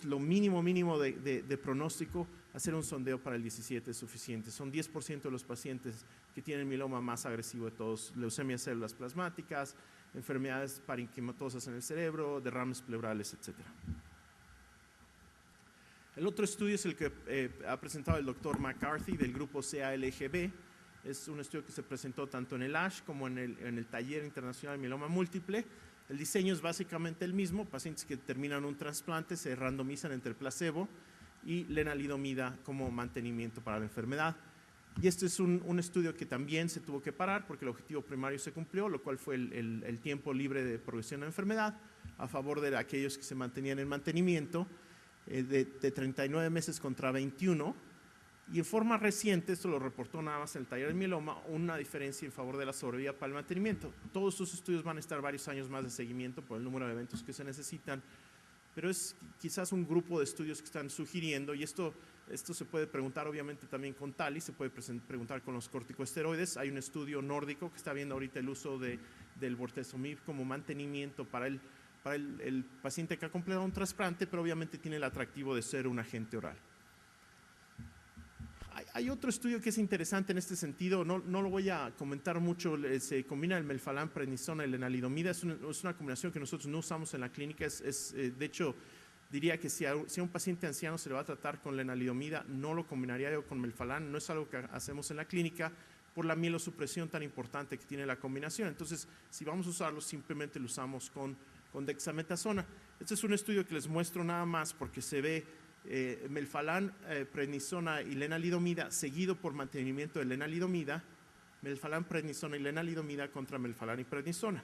lo mínimo de pronóstico, hacer un sondeo para el 17 es suficiente. Son 10% de los pacientes que tienen mieloma más agresivo de todos, leucemia de células plasmáticas, enfermedades parenquimatosas en el cerebro, derrames pleurales, etc. El otro estudio es el que ha presentado el doctor McCarthy del grupo CALGB. Es un estudio que se presentó tanto en el ASH como en el Taller Internacional de Mieloma Múltiple. El diseño es básicamente el mismo. Pacientes que terminan un trasplante se randomizan entre placebo y lenalidomida como mantenimiento para la enfermedad. Y este es un estudio que también se tuvo que parar porque el objetivo primario se cumplió, lo cual fue el tiempo libre de progresión de la enfermedad a favor de aquellos que se mantenían en mantenimiento de 39 meses contra 21. Y en forma reciente, esto lo reportó nada más en el taller de mieloma, una diferencia en favor de la sobrevida para el mantenimiento. Todos estos estudios van a estar varios años más de seguimiento por el número de eventos que se necesitan, pero es quizás un grupo de estudios que están sugiriendo, y esto se puede preguntar obviamente también con TALI, se puede preguntar con los corticosteroides. Hay un estudio nórdico que está viendo ahorita el uso del bortezomib como mantenimiento para el paciente que ha completado un trasplante, pero obviamente tiene el atractivo de ser un agente oral. Hay otro estudio que es interesante en este sentido, no lo voy a comentar mucho, se combina el melphalan, prednisona y lenalidomida, es una combinación que nosotros no usamos en la clínica, de hecho, diría que si a un paciente anciano se le va a tratar con lenalidomida, no lo combinaría yo con melphalan, no es algo que hacemos en la clínica por la mielosupresión tan importante que tiene la combinación. Entonces, si vamos a usarlo, simplemente lo usamos con dexametasona. Este es un estudio que les muestro nada más porque se ve melphalan, prednisona y lenalidomida seguido por mantenimiento de lenalidomida, melphalan, prednisona y lenalidomida contra melphalan y prednisona.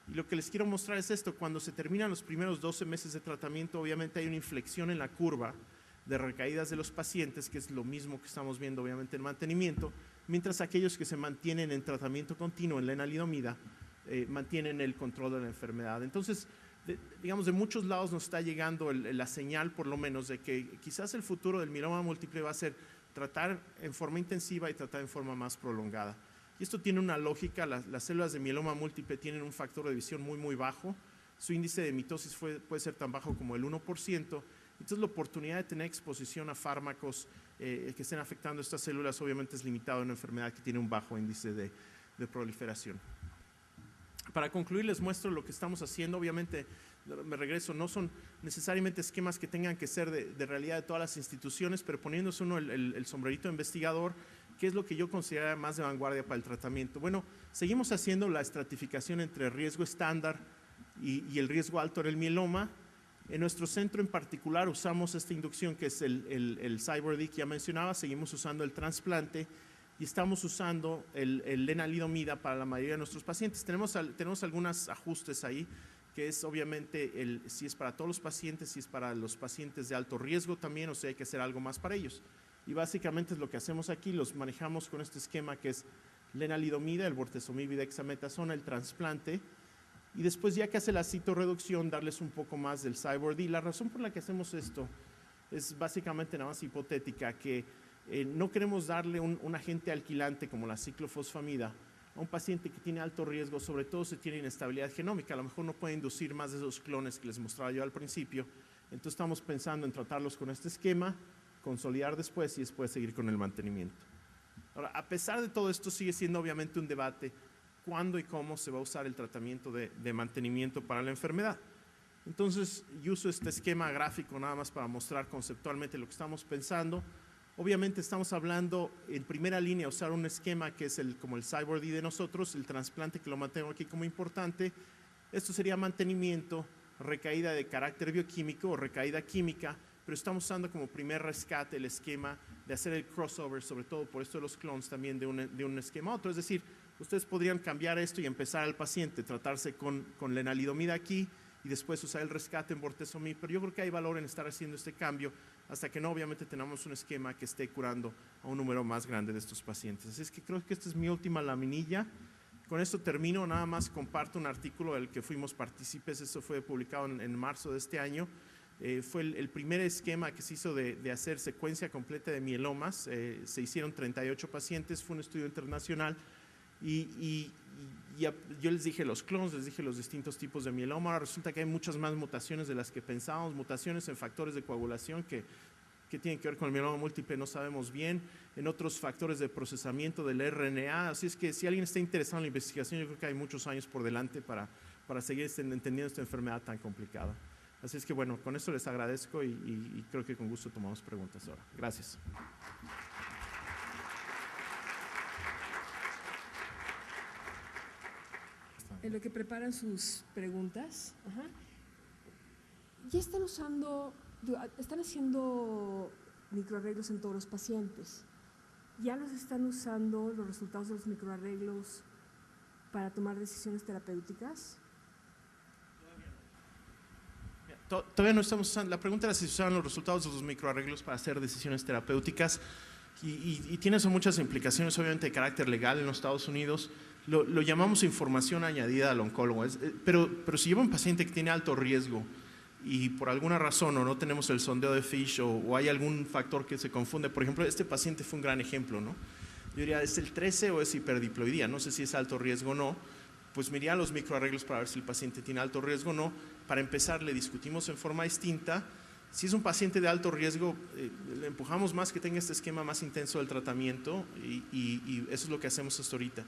Y lo que les quiero mostrar es esto: cuando se terminan los primeros 12 meses de tratamiento, obviamente hay una inflexión en la curva de recaídas de los pacientes, que es lo mismo que estamos viendo obviamente en mantenimiento, mientras aquellos que se mantienen en tratamiento continuo en lenalidomida mantienen el control de la enfermedad. Entonces, digamos, de muchos lados nos está llegando la señal, por lo menos, de que quizás el futuro del mieloma múltiple va a ser tratar en forma intensiva y tratar en forma más prolongada. Y esto tiene una lógica. Las células de mieloma múltiple tienen un factor de división muy bajo. Su índice de mitosis puede ser tan bajo como el 1%. Entonces, la oportunidad de tener exposición a fármacos que estén afectando estas células obviamente es limitado en una enfermedad que tiene un bajo índice de proliferación. Para concluir, les muestro lo que estamos haciendo. Obviamente, me regreso, no son necesariamente esquemas que tengan que ser de realidad de todas las instituciones, pero poniéndose uno el sombrerito de investigador, ¿qué es lo que yo considero más de vanguardia para el tratamiento? Bueno, seguimos haciendo la estratificación entre riesgo estándar y el riesgo alto en el mieloma. En nuestro centro en particular usamos esta inducción que es el CyBorD que ya mencionaba, seguimos usando el trasplante y estamos usando el lenalidomida para la mayoría de nuestros pacientes. Tenemos algunos ajustes ahí, que es obviamente si es para todos los pacientes, si es para los pacientes de alto riesgo también, o sea, hay que hacer algo más para ellos. Y básicamente es lo que hacemos aquí, los manejamos con este esquema que es lenalidomida, el bortezomib y dexametasona, el trasplante, y después, ya que hace la citorreducción, darles un poco más del CyBorD. La razón por la que hacemos esto es básicamente nada más hipotética, que no queremos darle un agente alquilante como la ciclofosfamida a un paciente que tiene alto riesgo, sobre todo si tiene inestabilidad genómica. A lo mejor no puede inducir más de esos clones que les mostraba yo al principio. Entonces estamos pensando en tratarlos con este esquema, consolidar después y después seguir con el mantenimiento. Ahora, a pesar de todo esto, sigue siendo obviamente un debate cuándo y cómo se va a usar el tratamiento de mantenimiento para la enfermedad. Entonces, yo uso este esquema gráfico nada más para mostrar conceptualmente lo que estamos pensando. Obviamente estamos hablando en primera línea usar un esquema que es como el CyBorD de nosotros, el trasplante que lo mantengo aquí como importante. Esto sería mantenimiento, recaída de carácter bioquímico o recaída química, pero estamos usando como primer rescate el esquema de hacer el crossover, sobre todo por esto de los clones también de un esquema a otro. Es decir, ustedes podrían cambiar esto y empezar al paciente, tratarse con lenalidomida aquí y después usar el rescate en bortezomib, pero yo creo que hay valor en estar haciendo este cambio hasta que no obviamente tenemos un esquema que esté curando a un número más grande de estos pacientes. Así es que creo que esta es mi última laminilla. Con esto termino, nada más comparto un artículo del que fuimos partícipes, eso fue publicado en marzo de este año. Fue el primer esquema que se hizo de hacer secuencia completa de mielomas. Se hicieron 38 pacientes, fue un estudio internacional y yo les dije los clones, les dije los distintos tipos de mieloma, ahora resulta que hay muchas más mutaciones de las que pensábamos, mutaciones en factores de coagulación que tienen que ver con el mieloma múltiple, no sabemos bien, en otros factores de procesamiento del RNA, así es que si alguien está interesado en la investigación, yo creo que hay muchos años por delante para seguir entendiendo esta enfermedad tan complicada. Así es que bueno, con esto les agradezco y creo que con gusto tomamos preguntas ahora. Gracias. En lo que preparan sus preguntas, ya están haciendo microarreglos en todos los pacientes. ¿Ya los están usando los resultados de los microarreglos para tomar decisiones terapéuticas? Todavía no estamos usando. La pregunta era si se usaban los resultados de los microarreglos para hacer decisiones terapéuticas y tiene eso muchas implicaciones, obviamente de carácter legal en los Estados Unidos. Lo llamamos información añadida al oncólogo, pero si lleva un paciente que tiene alto riesgo y por alguna razón o no tenemos el sondeo de FISH o hay algún factor que se confunde, por ejemplo, este paciente fue un gran ejemplo, ¿no? Yo diría, ¿es el 13 o es hiperdiploidía? No sé si es alto riesgo o no, pues miraría los microarreglos para ver si el paciente tiene alto riesgo o no. Para empezar, le discutimos en forma distinta. Si es un paciente de alto riesgo, le empujamos más que tenga este esquema más intenso del tratamiento y eso es lo que hacemos hasta ahorita.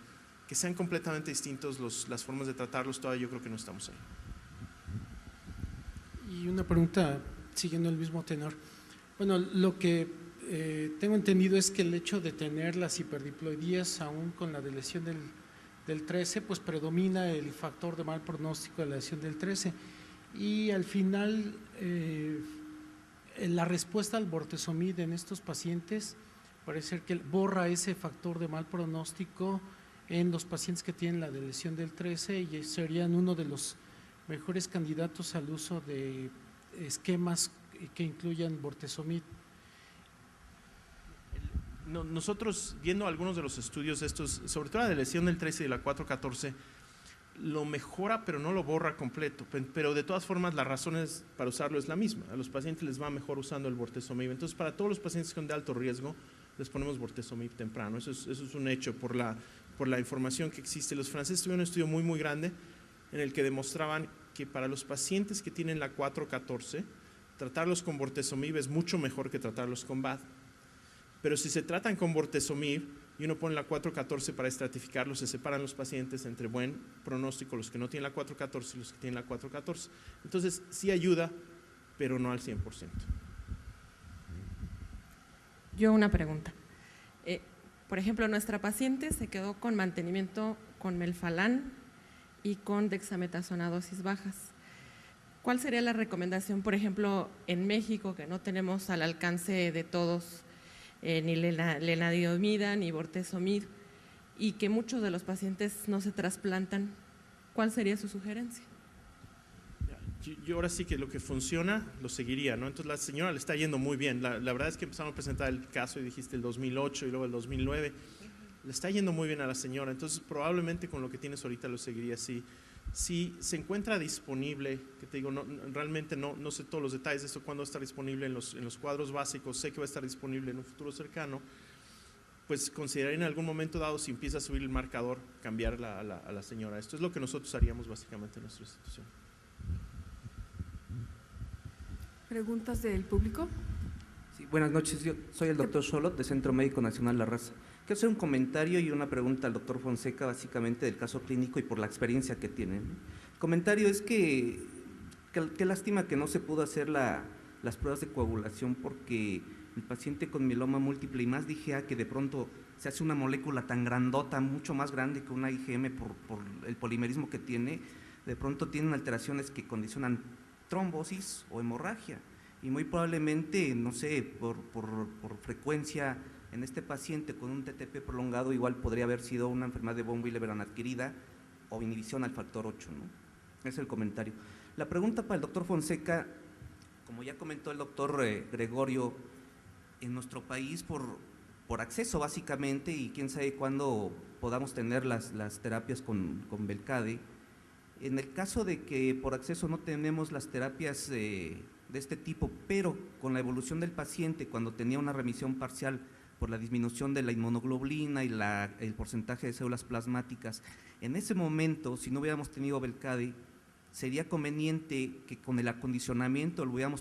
Que sean completamente distintos las formas de tratarlos, todavía yo creo que no estamos ahí. Y una pregunta siguiendo el mismo tenor. Bueno, lo que tengo entendido es que el hecho de tener las hiperdiploidías aún con la lesión del 13, pues predomina el factor de mal pronóstico de la lesión del 13 y al final la respuesta al bortezomib en estos pacientes parece ser que borra ese factor de mal pronóstico en los pacientes que tienen la lesión del 13 y serían uno de los mejores candidatos al uso de esquemas que incluyan bortezomib. Nosotros, viendo algunos de los estudios de estos, sobre todo la de lesión del 13 y la 414, lo mejora pero no lo borra completo, pero de todas formas las razones para usarlo es la misma. A los pacientes les va mejor usando el bortezomib, entonces para todos los pacientes con de alto riesgo les ponemos bortezomib temprano, eso es un hecho por la información que existe. Los franceses tuvieron un estudio muy grande en el que demostraban que para los pacientes que tienen la 414, tratarlos con bortezomib es mucho mejor que tratarlos con BAD. Pero si se tratan con bortezomib y uno pone la 414 para estratificarlos, se separan los pacientes entre buen pronóstico, los que no tienen la 414 y los que tienen la 414. Entonces sí ayuda, pero no al 100%. Yo una pregunta. Por ejemplo, nuestra paciente se quedó con mantenimiento con melfalán y con dexametasona a dosis bajas. ¿Cuál sería la recomendación, por ejemplo, en México, que no tenemos al alcance de todos ni lenalidomida ni bortezomib y que muchos de los pacientes no se trasplantan? ¿Cuál sería su sugerencia? Yo ahora sí que lo que funciona lo seguiría, ¿no? Entonces la señora le está yendo muy bien. La verdad es que empezamos a presentar el caso y dijiste el 2008 y luego el 2009. Le está yendo muy bien a la señora, entonces probablemente con lo que tienes ahorita lo seguiría así. Si se encuentra disponible, que te digo, realmente no sé todos los detalles de esto, cuándo va a estar disponible en los cuadros básicos, sé que va a estar disponible en un futuro cercano, pues consideraría en algún momento dado, si empieza a subir el marcador, cambiar a la señora. Esto es lo que nosotros haríamos básicamente en nuestra institución. ¿Preguntas del público? Sí, buenas noches, yo soy el doctor Xolot de Centro Médico Nacional La Raza. Quiero hacer un comentario y una pregunta al doctor Fonseca, básicamente del caso clínico y por la experiencia que tienen. El comentario es que qué lástima que no se pudo hacer las pruebas de coagulación porque el paciente con mieloma múltiple y más de IgA, que de pronto se hace una molécula tan grandota, mucho más grande que una IgM por el polimerismo que tiene, de pronto tienen alteraciones que condicionan trombosis o hemorragia y muy probablemente, no sé, por frecuencia en este paciente con un TTP prolongado igual podría haber sido una enfermedad de von Willebrand adquirida o inhibición al factor 8, ¿no? Ese es el comentario. La pregunta para el doctor Fonseca, como ya comentó el doctor Gregorio, en nuestro país por acceso básicamente y quién sabe cuándo podamos tener las terapias con Velcade. En el caso de que por acceso no tenemos las terapias de este tipo, pero con la evolución del paciente cuando tenía una remisión parcial por la disminución de la inmunoglobulina y el porcentaje de células plasmáticas. En ese momento, si no hubiéramos tenido Velcade, sería conveniente que con el acondicionamiento lo hubiéramos